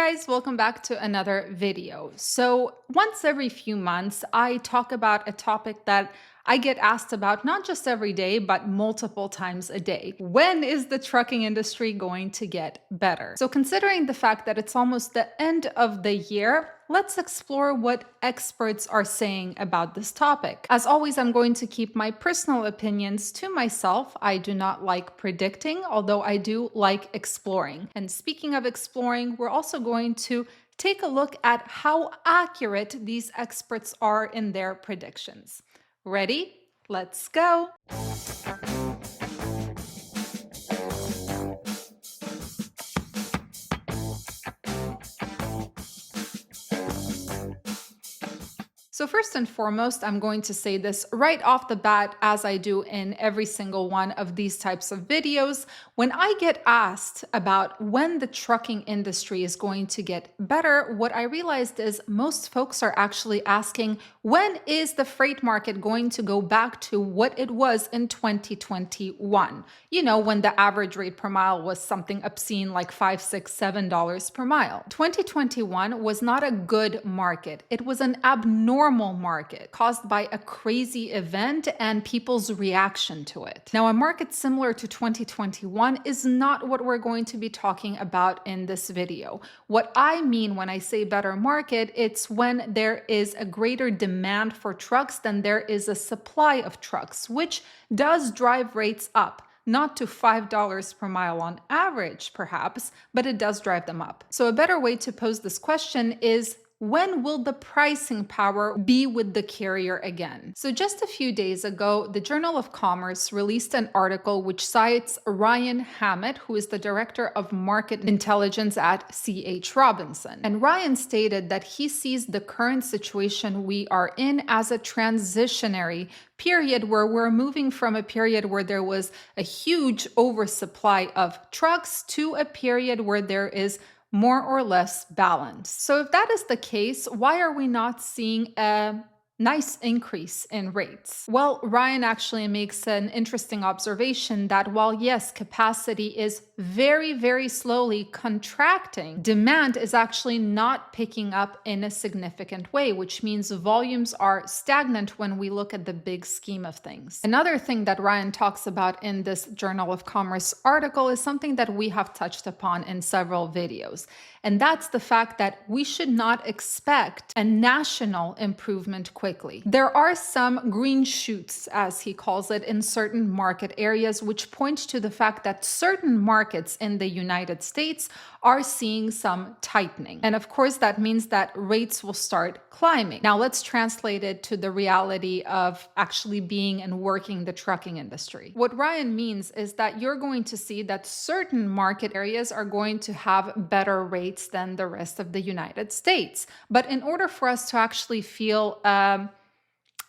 guys, welcome back to another video. So once every few months, I talk about a topic that I get asked about not just every day, but multiple times a day. When is the trucking industry going to get better? So considering the fact that it's almost the end of the year, let's explore what experts are saying about this topic. As always, I'm going to keep my personal opinions to myself. I do not like predicting, although I do like exploring. And speaking of exploring, we're also going to take a look at how accurate these experts are in their predictions. Ready? Let's go! So first and foremost, I'm going to say this right off the bat, as I do in every single one of these types of videos. When I get asked about when the trucking industry is going to get better, what I realized is most folks are actually asking, when is the freight market going to go back to what it was in 2021? You know, when the average rate per mile was something obscene like $5, $6, $7 per mile. 2021 was not a good market. It was an abnormal market caused by a crazy event and people's reaction to it. Now, a market similar to 2021 is not what we're going to be talking about in this video. What I mean when I say better market, it's when there is a greater demand for trucks than there is a supply of trucks, which does drive rates up. Not to $5 per mile on average, perhaps, but it does drive them up. So a better way to pose this question is, when will the pricing power be with the carrier again? So just a few days ago, the Journal of Commerce released an article which cites Ryan Hammett, who is the director of market intelligence at C.H. Robinson. And Ryan stated that he sees the current situation we are in as a transitionary period where we're moving from a period where there was a huge oversupply of trucks to a period where there is more or less balance. So if that is the case, why are we not seeing a nice increase in rates? Well, Ryan actually makes an interesting observation that while yes, capacity is very, very slowly contracting, demand is actually not picking up in a significant way, which means volumes are stagnant when we look at the big scheme of things. Another thing that Ryan talks about in this Journal of Commerce article is something that we have touched upon in several videos. And that's the fact that we should not expect a national improvement quickly. There are some green shoots, as he calls it, in certain market areas, which point to the fact that certain markets in the United States are seeing some tightening. And of course, that means that rates will start climbing. Now, let's translate it to the reality of actually being and working the trucking industry. What Ryan means is that you're going to see that certain market areas are going to have better rates than the rest of the United States. But in order for us to actually feel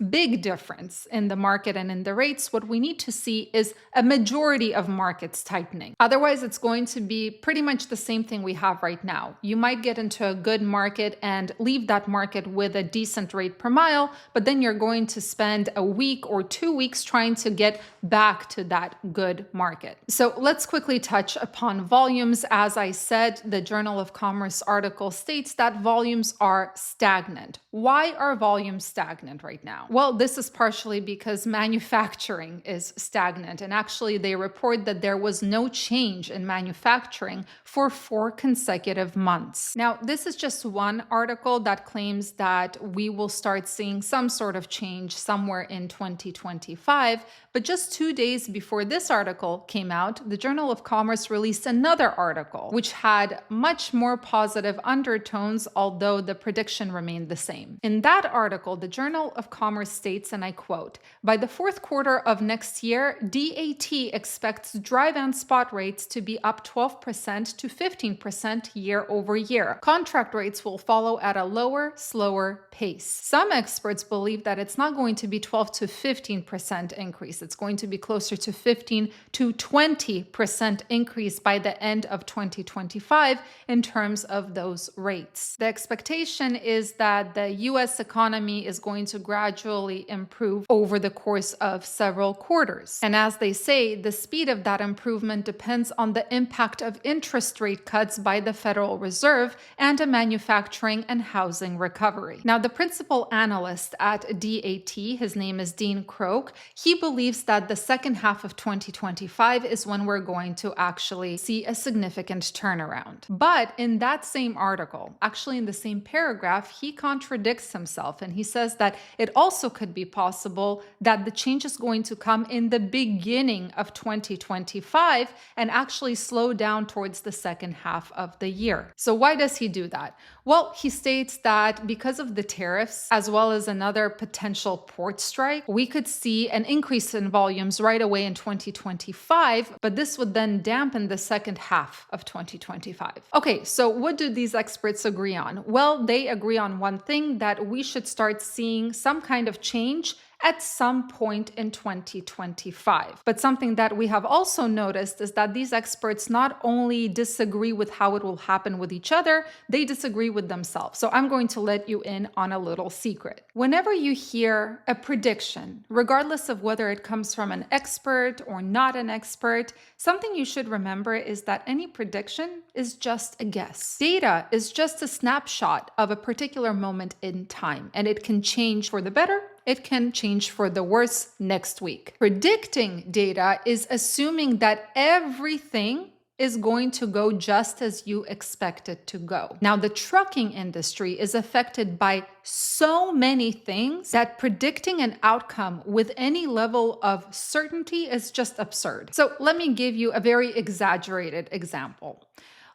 big difference in the market and in the rates, what we need to see is a majority of markets tightening. Otherwise, it's going to be pretty much the same thing we have right now. You might get into a good market and leave that market with a decent rate per mile, but then you're going to spend a week or 2 weeks trying to get back to that good market. So let's quickly touch upon volumes. As I said, the Journal of Commerce article states that volumes are stagnant. Why are volumes stagnant right now? Well, this is partially because manufacturing is stagnant. And actually, they report that there was no change in manufacturing for 4 consecutive months. Now, this is just one article that claims that we will start seeing some sort of change somewhere in 2025. But just 2 days before this article came out, the Journal of Commerce released another article, which had much more positive undertones, although the prediction remained the same. In that article, the Journal of Commerce states, and I quote, "By the fourth quarter of next year, DAT expects dry van spot rates to be up 12% to 15% year over year. Contract rates will follow at a lower, slower pace." Some experts believe that it's not going to be 12 to 15% increase. It's going to be closer to 15 to 20% increase by the end of 2025 in terms of those rates. The expectation is that the US economy is going to gradually gradually improve over the course of several quarters. And as they say, the speed of that improvement depends on the impact of interest rate cuts by the Federal Reserve and a manufacturing and housing recovery. Now, the principal analyst at DAT, his name is Dean Croak, he believes that the second half of 2025 is when we're going to actually see a significant turnaround. But in that same article, actually in the same paragraph, he contradicts himself and he says that it also could be possible that the change is going to come in the beginning of 2025 and actually slow down towards the second half of the year. So why does he do that? Well, he states that because of the tariffs, as well as another potential port strike, we could see an increase in volumes right away in 2025, but this would then dampen the second half of 2025. Okay, so what do these experts agree on? Well, they agree on one thing, that we should start seeing some kind of change at some point in 2025. But something that we have also noticed is that these experts not only disagree with how it will happen with each other, they disagree with themselves. So I'm going to let you in on a little secret. Whenever you hear a prediction, regardless of whether it comes from an expert or not an expert, something you should remember is that any prediction is just a guess. Data is just a snapshot of a particular moment in time, and it can change for the better. It can change for the worse next week. Predicting data is assuming that everything is going to go just as you expect it to go. Now, the trucking industry is affected by so many things that predicting an outcome with any level of certainty is just absurd. So let me give you a very exaggerated example.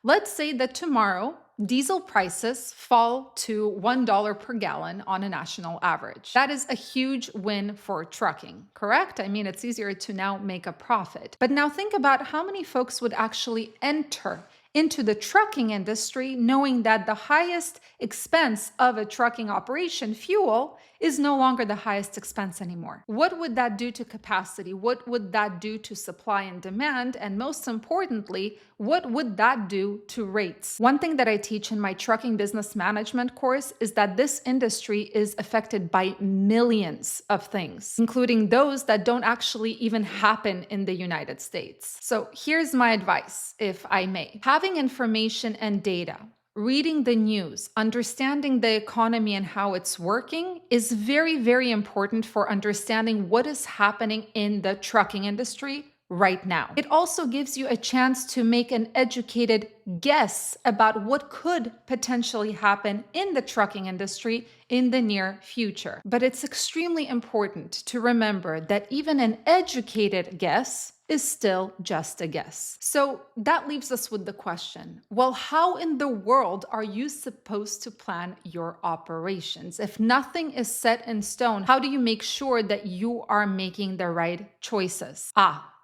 Let's say that tomorrow, diesel prices fall to $1 per gallon on a national average. That is a huge win for trucking, correct? I mean, it's easier to now make a profit. But now think about how many folks would actually enter into the trucking industry knowing that the highest expense of a trucking operation, fuel, is no longer the highest expense anymore. What would that do to capacity? What would that do to supply and demand? And most importantly, what would that do to rates? One thing that I teach in my trucking business management course is that this industry is affected by millions of things, including those that don't actually even happen in the United States. So here's my advice, if I may. Having information and data, reading the news, understanding the economy and how it's working is very, very important for understanding what is happening in the trucking industry right now. It also gives you a chance to make an educated guess about what could potentially happen in the trucking industry in the near future. But it's extremely important to remember that even an educated guess is still just a guess. So that leaves us with the question, well, how in the world are you supposed to plan your operations? If nothing is set in stone, how do you make sure that you are making the right choices?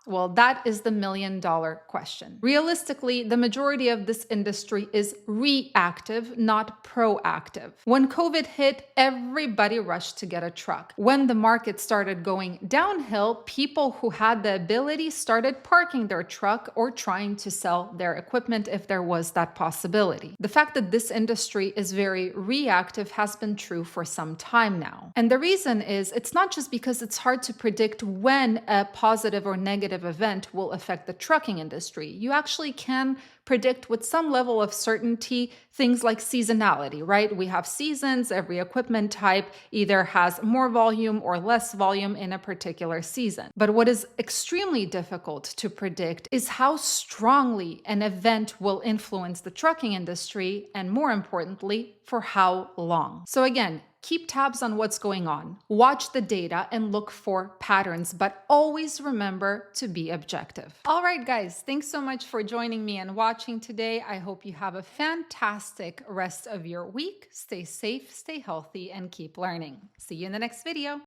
Well, that is the million-dollar question. Realistically, the majority of this industry is reactive, not proactive. When COVID hit, everybody rushed to get a truck. When the market started going downhill, people who had the ability started parking their truck or trying to sell their equipment if there was that possibility. The fact that this industry is very reactive has been true for some time now. And the reason is, it's not just because it's hard to predict when a positive or negative event will affect the trucking industry. You actually can predict with some level of certainty things like seasonality, right? We have seasons. Every equipment type either has more volume or less volume in a particular season. But what is extremely difficult to predict is how strongly an event will influence the trucking industry, and more importantly, for how long. So again, keep tabs on what's going on, watch the data, and look for patterns, but always remember to be objective. All right, guys, thanks so much for joining me and watching today. I hope you have a fantastic rest of your week. Stay safe, stay healthy, and keep learning. See you in the next video.